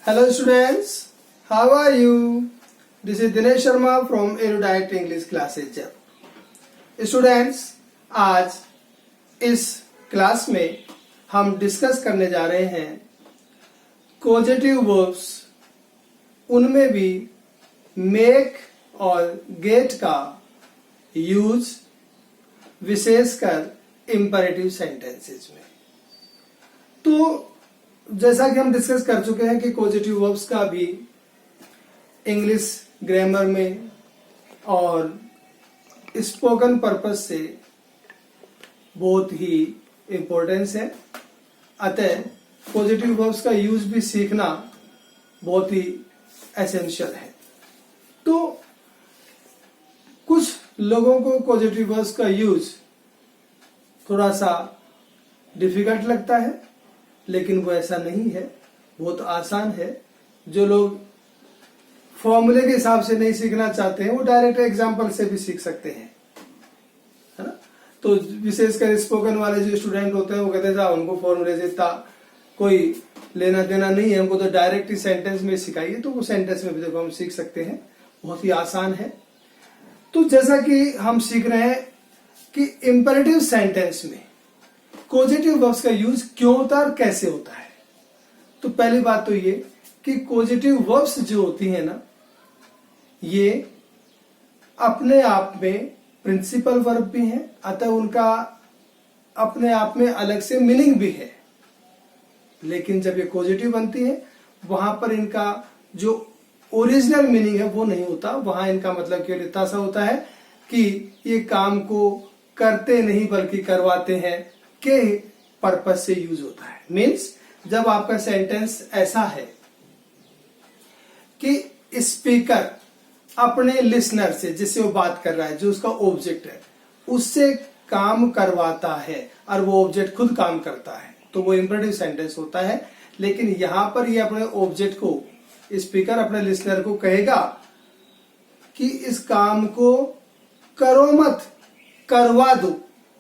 Hello students, how are you? This is Dinesh Sharma from Erudite English Classes Jab. Students, आज इस class में हम discuss करने जा रहे हैं कॉजेटिव वर्ब्स, उनमें भी मेक और गेट का यूज विशेषकर इंपरेटिव सेंटेंसेस में। तो जैसा कि हम डिस्कस कर चुके हैं कि कॉजेटिव वर्ब्स का भी इंग्लिश ग्रामर में और स्पोकन पर्पस से बहुत ही इम्पोर्टेंस है, अतः पॉजिटिव वर्ब्स का यूज भी सीखना बहुत ही एसेंशियल है। तो कुछ लोगों को पॉजिटिव वर्ब्स का यूज थोड़ा सा डिफिकल्ट लगता है, लेकिन वो ऐसा नहीं है, बहुत आसान है। जो लोग फॉर्मूले के हिसाब से नहीं सीखना चाहते हैं वो डायरेक्ट एग्जाम्पल से भी सीख सकते हैं, है ना। तो विशेषकर स्पोकन वाले जो स्टूडेंट होते हैं वो कहते हैं उनको फॉर्मूले से इतना कोई लेना देना नहीं है, हमको तो डायरेक्ट ही सेंटेंस में सिखाइए। तो वो सेंटेंस में भी देखो हम सीख सकते हैं, बहुत ही आसान है। तो जैसा कि हम सीख रहे हैं कि इंपरेटिव सेंटेंस में कॉजेटिव वर्ब्स का यूज क्यों होता है और कैसे होता है। तो पहली बात तो ये कि कॉजेटिव वर्ब्स जो होती है ना, ये अपने आप में प्रिंसिपल वर्ब भी हैं, अतः उनका अपने आप में अलग से मीनिंग भी है। लेकिन जब ये कॉजेटिव बनती है वहां पर इनका जो ओरिजिनल मीनिंग है वो नहीं होता। वहां इनका मतलब केवल इतना सा होता है कि ये काम को करते नहीं बल्कि करवाते हैं के पर्पस से यूज होता है। मीन्स जब आपका सेंटेंस ऐसा है कि स्पीकर अपने लिसनर से, जिससे वो बात कर रहा है, जो उसका ऑब्जेक्ट है, उससे काम करवाता है और वो ऑब्जेक्ट खुद काम करता है, तो वो इंपरेटिव सेंटेंस होता है। लेकिन यहां पर ये अपने ऑब्जेक्ट को, स्पीकर अपने लिसनर को कहेगा कि इस काम को करो मत, करवा दो।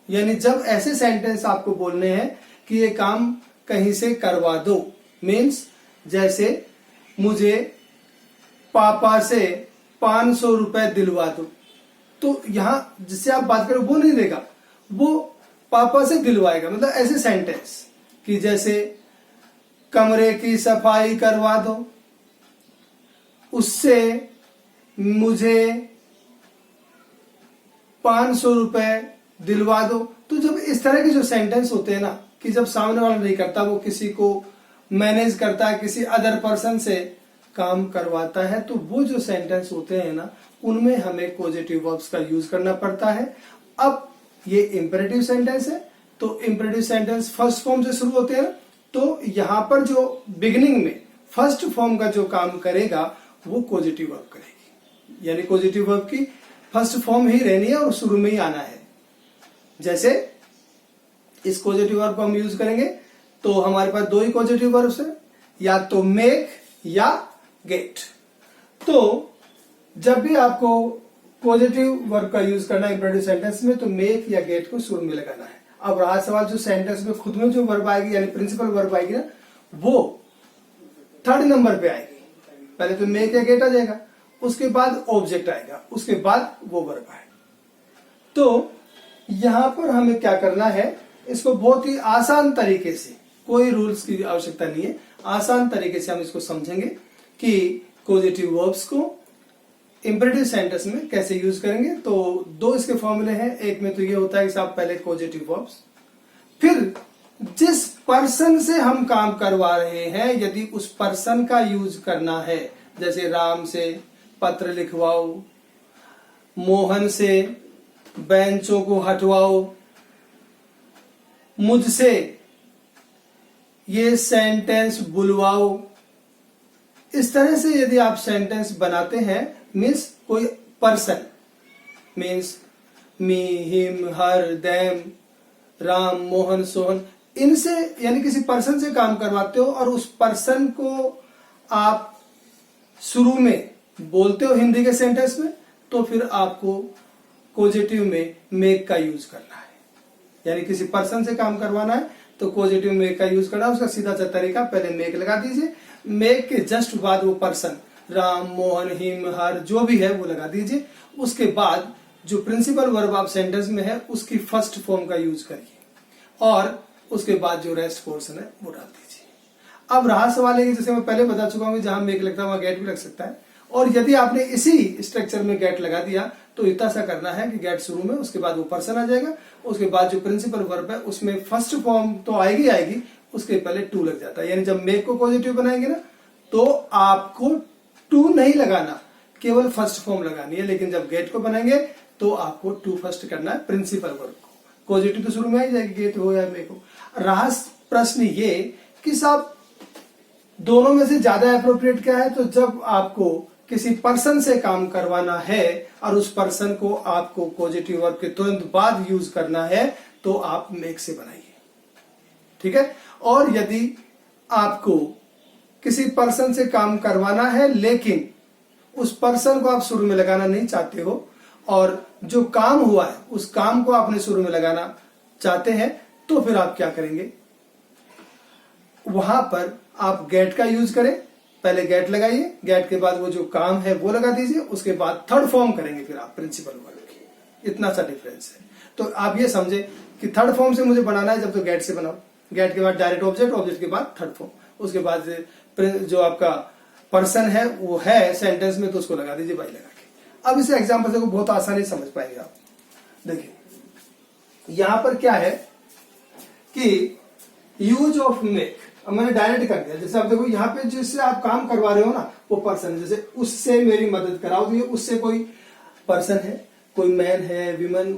यानी जब ऐसे सेंटेंस आपको बोलने हैं कि ये काम कहीं से करवा दो, मीन्स जैसे मुझे पापा से 500 रुपए दिलवा दो, तो यहां जिससे आप बात करो वो नहीं देगा, वो पापा से दिलवाएगा। मतलब ऐसे सेंटेंस कि जैसे कमरे की सफाई करवा दो, उससे मुझे 500 रुपए दिलवा दो। तो जब इस तरह के जो सेंटेंस होते हैं ना, कि जब सामने वाला नहीं करता, वो किसी को मैनेज करता है, किसी अदर पर्सन से काम करवाता है, तो वो जो सेंटेंस होते हैं ना, उनमें हमें पॉजिटिव वर्ब्स का यूज करना पड़ता है। अब ये इंपरेटिव सेंटेंस है, तो इंपरेटिव सेंटेंस फर्स्ट फॉर्म से शुरू होते हैं ना, तो यहां पर जो बिगिनिंग में फर्स्ट फॉर्म का जो काम करेगा वो पॉजिटिव वर्ब करेगी। यानी पॉजिटिव वर्ब की फर्स्ट फॉर्म ही रहनी है और शुरू में ही आना है। जैसे इस कॉजेटिव वर्ब को हम यूज करेंगे तो हमारे पास दो ही कॉजेटिव वर्ब्स है, या तो मेक या गेट। तो जब भी आपको पॉजिटिव वर्ब का यूज करना है इंपरेटिव सेंटेंस में, तो मेक या गेट को शुरू में लगाना है। अब रहा सवाल जो सेंटेंस में खुद में जो वर्ब आएगी, यानी प्रिंसिपल वर्ब आएगी ना, वो थर्ड नंबर पे आएगी। पहले तो मेक या गेट आ जाएगा, उसके बाद ऑब्जेक्ट आएगा, उसके बाद वो वर्ब आएगा। तो यहां पर हमें क्या करना है, इसको बहुत ही आसान तरीके से, कोई रूल्स की आवश्यकता नहीं है, आसान तरीके से हम इसको समझेंगे कि कॉजेटिव वर्ब्स को इंपरेटिव सेंटेंस में कैसे यूज करेंगे। तो दो इसके फॉर्मूले हैं। एक में तो ये होता है कि साहब पहले कॉजेटिव वर्ब्स, फिर जिस पर्सन से हम काम करवा रहे हैं, यदि उस पर्सन का यूज करना है, जैसे राम से पत्र लिखवाओ, मोहन से बेंचों को हटवाओ, मुझसे ये सेंटेंस बुलवाओ, इस तरह से यदि आप सेंटेंस बनाते हैं, मीन्स कोई पर्सन, मीन्स मी, हिम, हर, देम, राम, मोहन, सोहन, इनसे यानी किसी पर्सन से काम करवाते हो और उस पर्सन को आप शुरू में बोलते हो हिंदी के सेंटेंस में, तो फिर आपको कॉजेटिव में मेक का यूज करना है। यानी किसी पर्सन से काम करवाना है तो पॉजिटिव मेक का यूज करना, उसका सीधा सा तरीका पहले मेक लगा दीजिए, मेक के जस्ट बाद वो पर्सन राम, मोहन, हिम, हर जो भी है वो लगा दीजिए। उसके बाद जो प्रिंसिपल वर्ब आप सेंटेंस में है उसकी फर्स्ट फॉर्म का यूज करिए और उसके बाद जो रेस्ट पोर्शन है वो डाल दीजिए। अब रहा सवाल है कि जैसे मैं पहले बता चुका हूं जहां मेक लगता है वहां गेट भी लग सकता है, और यदि आपने इसी स्ट्रक्चर में गेट लगा दिया तो इतना सा करना है कि गेट शुरू में, उसके बाद वो पर्सन आ जाएगा, उसके बाद जो प्रिंसिपल वर्ब है उसमें फर्स्ट फॉर्म तो आएगी आएगी, उसके पहले टू लग जाता है। यानी जब मेक को पॉजिटिव बनाएंगे ना तो आपको टू नहीं लगाना, केवल फर्स्ट फॉर्म लगानी है, लेकिन जब गेट को बनाएंगे तो आपको टू फर्स्ट करना है प्रिंसिपल वर्ब को। पॉजिटिव तो शुरू में ही जाएगी, गेट हो या मेक हो। रहा प्रश्न ये कि साहब दोनों में से ज्यादा अप्रोप्रिएट क्या है, तो जब आपको किसी पर्सन से काम करवाना है और उस पर्सन को आपको पॉजिटिव वर्ब के तुरंत बाद यूज करना है तो आप मेक से बनाइए, ठीक है। और यदि आपको किसी पर्सन से काम करवाना है लेकिन उस पर्सन को आप शुरू में लगाना नहीं चाहते हो और जो काम हुआ है उस काम को आपने शुरू में लगाना चाहते हैं, तो फिर आप क्या करेंगे, वहां पर आप गेट का यूज करें, पहले गेट लगाइए, गेट के बाद वो जो काम है वो लगा दीजिए, उसके बाद थर्ड फॉर्म करेंगे फिर आप प्रिंसिपल वर्ब की। इतना सा डिफरेंस है। तो आप ये समझे कि थर्ड फॉर्म से मुझे बनाना है जब तो गेट से बनाओ, गेट के बाद डायरेक्ट ऑब्जेक्ट, ऑब्जेक्ट के बाद थर्ड फॉर्म, उसके बाद जो आपका पर्सन है वो है सेंटेंस में तो उसको लगा दीजिए बाई लगा के। अब इसे एग्जाम्पल से बहुत आसानी से समझ पाएंगे आप। देखिए यहां पर क्या है कि यूज ऑफ मेक, अब मैंने डायरेक्ट कर दिया। जैसे आप देखो यहाँ पे जिससे आप काम करवा रहे हो ना वो पर्सन है, जैसे उससे मेरी मदद कराओ, तो ये उससे कोई पर्सन है, कोई मैन है,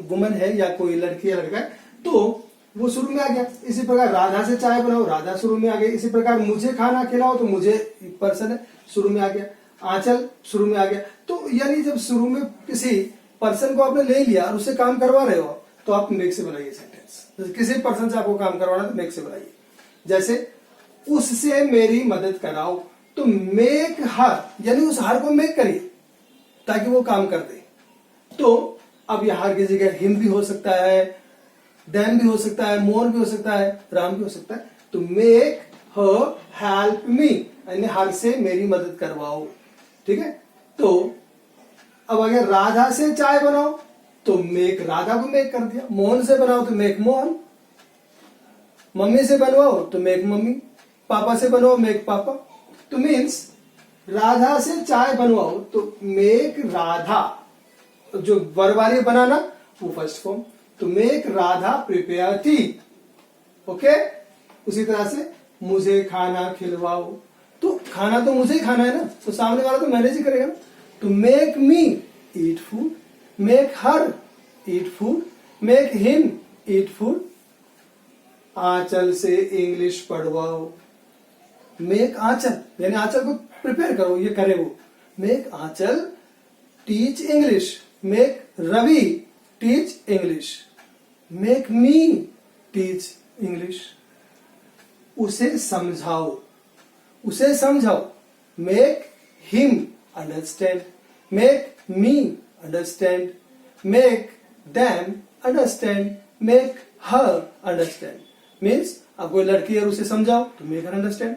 वुमन है या कोई लड़की या लड़का है, तो वो शुरू में आ गया। इसी प्रकार राधा से चाय बनाओ, राधा शुरू में आ गया। इसी प्रकार मुझे खाना खिलाओ तो मुझे पर्सन है, शुरू में आ गया। आंचल शुरू में आ गया। तो यानी जब शुरू में किसी पर्सन को आपने ले लिया और उससे काम करवा रहे हो तो आप मेक से बनाइए सेंटेंस। किसी पर्सन से आपको काम करवाना तो मेक से बनाइए। जैसे उससे मेरी मदद कराओ तो मेक हर, यानी उस हर को मेक करिए ताकि वो काम कर दे। तो अब यहां की जगह हिम भी हो सकता है, देन भी हो सकता है, मोर भी हो सकता है, राम भी हो सकता है। तो मेक हर हेल्प मी, यानी हर से मेरी मदद करवाओ, ठीक है। तो अब अगर राधा से चाय बनाओ तो मेक राधा को मेक कर दिया, मोहन से बनाओ तो मेक मोहन, मम्मी से बनवाओ तो मेक मम्मी, पापा से बनवाओ मेक पापा। तो मीन्स राधा से चाय बनवाओ तो मेक राधा, जो वर्बाली बनाना वो फर्स्ट फॉर्म, तो make Radha prepare T, okay. उसी तरह से मुझे खाना खिलवाओ, तो खाना तो मुझे ही खाना है ना, तो सामने वाला तो मैनेज ही करेगा ना। तो make me eat food, make her eat food, make him eat food. Anchal से इंग्लिश पढ़वाओ, मेक आंचल, यानी आंचल को प्रिपेयर करो, ये करे वो। Make Anchal teach English, make Ravi teach English, make me teach English. उसे समझाओ, उसे समझाओ, make him understand, make me understand, make them understand, make her understand. Means अब कोई लड़की है उसे समझाओ तो मेक हर अंडरस्टैंड,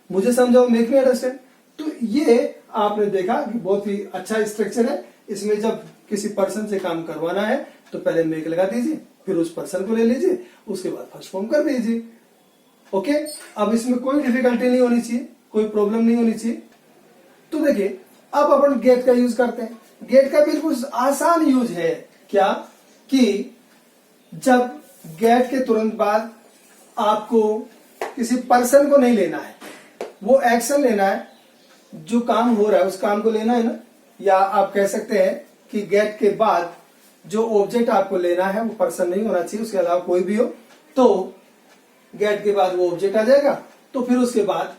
मुझे समझाओ मेक मी अंडरस्टैंड। तो ये आपने देखा कि बहुत ही अच्छा स्ट्रक्चर है। इसमें जब किसी पर्सन से काम करवाना है तो पहले मेक लगा दीजिए, फिर उस पर्सन को ले लीजिए, उसके बाद फर्स्ट फॉर्म कर दीजिए, ओके। अब इसमें कोई डिफिकल्टी नहीं होनी चाहिए, कोई प्रॉब्लम नहीं होनी चाहिए। तो देखिए अब अपन गेट का यूज करते हैं। गेट का बिल्कुल आसान यूज है, क्या कि जब गेट के तुरंत बाद आपको किसी पर्सन को नहीं लेना है, वो एक्शन लेना है, जो काम हो रहा है उस काम को लेना है ना, या आप कह सकते हैं कि गेट के बाद जो ऑब्जेक्ट आपको लेना है वो पर्सन नहीं होना चाहिए, उसके अलावा कोई भी हो, तो गेट के बाद वो ऑब्जेक्ट आ जाएगा। तो फिर उसके बाद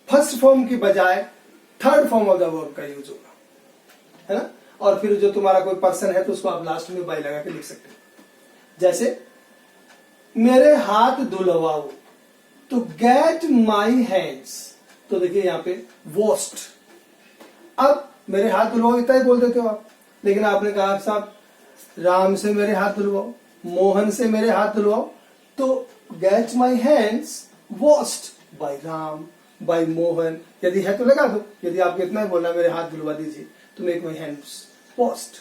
फर्स्ट फॉर्म की बजाय third form of the verb का यूज होगा, है ना। और फिर जो तुम्हारा कोई पर्सन है तो उसको आप लास्ट में बाय लगा के लिख सकते हो। जैसे मेरे हाथ धुलवाओ तो गेट माई हैंड्स, तो देखिए यहाँ पे वॉस्ट। अब मेरे हाथ धुलवाओ इतना ही बोल देते हो आप, लेकिन आपने कहा साहब राम से मेरे हाथ धुलवाओ, मोहन से मेरे हाथ धुलवाओ, तो get my hands washed by Ram, by Mohan, यदि है तो लगा दो, यदि आपको इतना ही बोलना मेरे हाथ धुलवा दीजिए तो मेक माई हैंड्स वॉश्ड,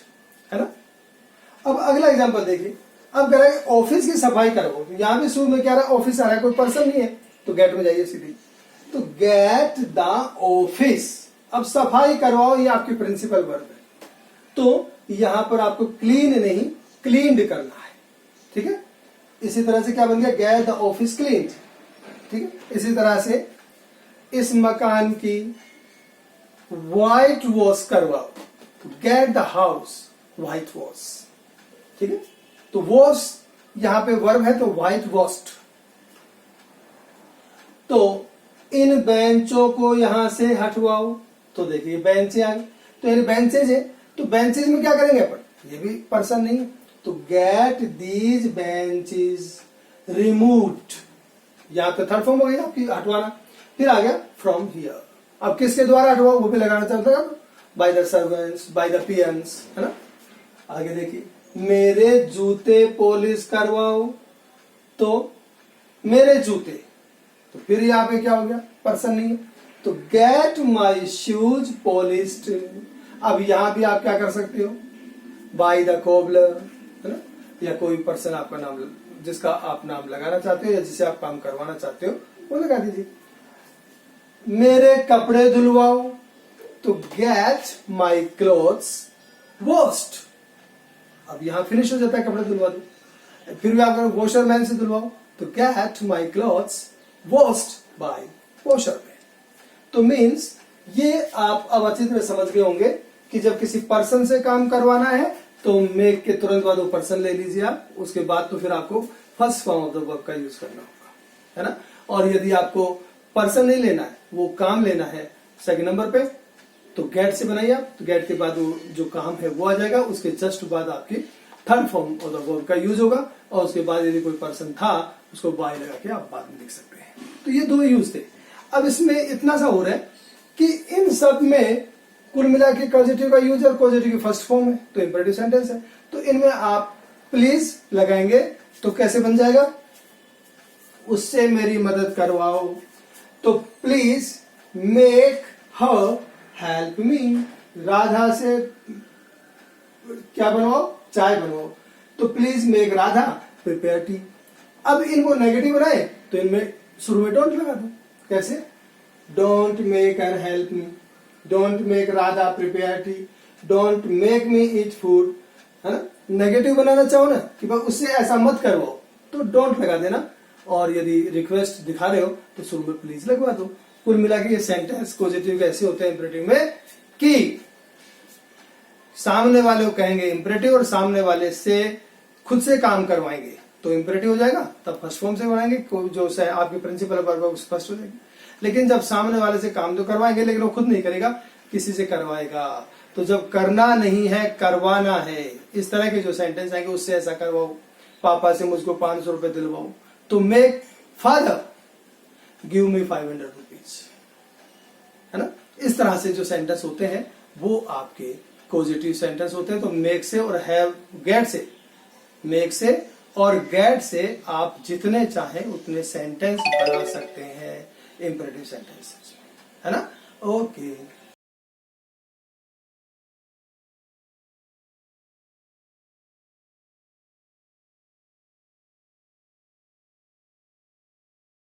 है ना। अब अगला एग्जांपल देखिए, अब कह रहा है ऑफिस की सफाई करो, यहां भी शुरू में क्या रहा है, ऑफिस आ रहा है, कोई पर्सन नहीं है, तो गेट में जाइए सीधी, तो गेट द ऑफिस, अब सफाई करवाओ, ये आपकी प्रिंसिपल वर्ब है, तो यहां पर आपको क्लीन नहीं क्लीन्ड करना है, ठीक है। इसी तरह से क्या बन गया, गेट द ऑफिस क्लीन्ड, ठीक है। इसी तरह से इस मकान की व्हाइट वॉश करवाओ, get the house white wash, ठीक है। तो वॉश यहां पे वर्ब है, तो व्हाइट वॉश्ड। तो इन बेंचों को यहां से हटवाओ, तो देखिए बेंचे आ गई, तो ये बेंचेज है, तो बेंचेज में क्या करेंगे अपन, ये भी पर्सन नहीं है, तो गेट दीज बेंचेज रिमूव्ड, यहां पे थर्ड फॉर्म हो गई आपकी हटवाना। फिर आ गया फ्रॉम हियर, अब किसके द्वारा हटवाओ वो भी लगाना चाहते हैं, by the servants, by the peons, है ना। आगे देखिए, मेरे जूते पॉलिश करवाओ, तो मेरे जूते, तो फिर यहाँ पे क्या हो गया, पर्सन नहीं है, तो गेट माई शूज पॉलिश्ड। अब यहां भी आप क्या कर सकते हो, बाय द कोबलर, है ना, या कोई पर्सन आपका नाम, जिसका आप नाम लगाना चाहते हो या जिसे आप काम करवाना चाहते हो वो लगा दीजिए। मेरे कपड़े धुलवाओ, तो गेट माई क्लोथ्स वॉश्ड, अब यहां फिनिश हो जाता है, कपड़े धुलवा दो। फिर भी आप वॉशर मैन से धुलवाओ, तो गेट माई clothes washed bye washer man. तो मीन्स ये आप अब अच्छी तरह समझ गए होंगे कि जब किसी पर्सन से काम करवाना है तो मेक के तुरंत बाद वो पर्सन ले लीजिए आप, उसके बाद तो फिर आपको first form of the verb का यूज करना होगा, है ना। और यदि आपको पर्सन नहीं लेना है, वो काम लेना है सेकंड नंबर पे, तो गेट से बनाइए आप, तो गेट के बाद वो जो काम है वो आ जाएगा, उसके जस्ट बाद आपकी third form of the verb का यूज होगा, और उसके बाद यदि कोई पर्सन था उसको बाय लगा के आप बाद में लिख सकते हैं। तो ये दो यूज थे। अब इसमें इतना सा हो रहा है कि इन सब में कुल मिला के कॉजेटिव का यूज और कॉजेटिव की फर्स्ट फॉर्म है, तो इंपरेटिव सेंटेंस है, तो इनमें आप प्लीज लगाएंगे तो कैसे बन जाएगा, उससे मेरी मदद करवाओ, तो please make her help me, Radha से क्या बनवाओ, चाय बनवाओ, तो please make Radha prepare T. अब इनको नेगेटिव बनाए तो इनमें शुरू में डोंट लगा दो, कैसे, don't make her help me, don't make Radha prepare T, don't make me eat food, है ना। नेगेटिव बनाना चाहो ना कि भाई उससे ऐसा मत करवाओ, तो डोंट लगा देना, और यदि रिक्वेस्ट दिखा रहे हो तो शुरू में प्लीज लगवा दो। कुल मिला के ये सेंटेंस पॉजिटिव ऐसे होते हैं इंपरेटिव में कि सामने वाले को कहेंगे इंपरेटिव और सामने वाले से खुद से काम करवाएंगे तो इंपरेटिव हो जाएगा, तब फर्स्ट फॉर्म से बनाएंगे, जो आपकी प्रिंसिपल वर्ब है फर्स्ट हो जाएगी। लेकिन जब सामने वाले से काम तो करवाएंगे लेकिन वो खुद नहीं करेगा, किसी से करवाएगा, तो जब करना नहीं है करवाना है, इस तरह के जो सेंटेंस आएंगे उससे ऐसा करवाओ, पापा से मुझको 500 रुपए दिलवाओ, तो make father give me 500 rupees, है ना। इस तरह से जो सेंटेंस होते हैं वो आपके पॉजिटिव सेंटेंस होते हैं। तो मेक से और हैव, गेट से, मेक से और गेट से आप जितने चाहें उतने सेंटेंस बना सकते हैं इंपरेटिव सेंटेंस, है ना। ओके।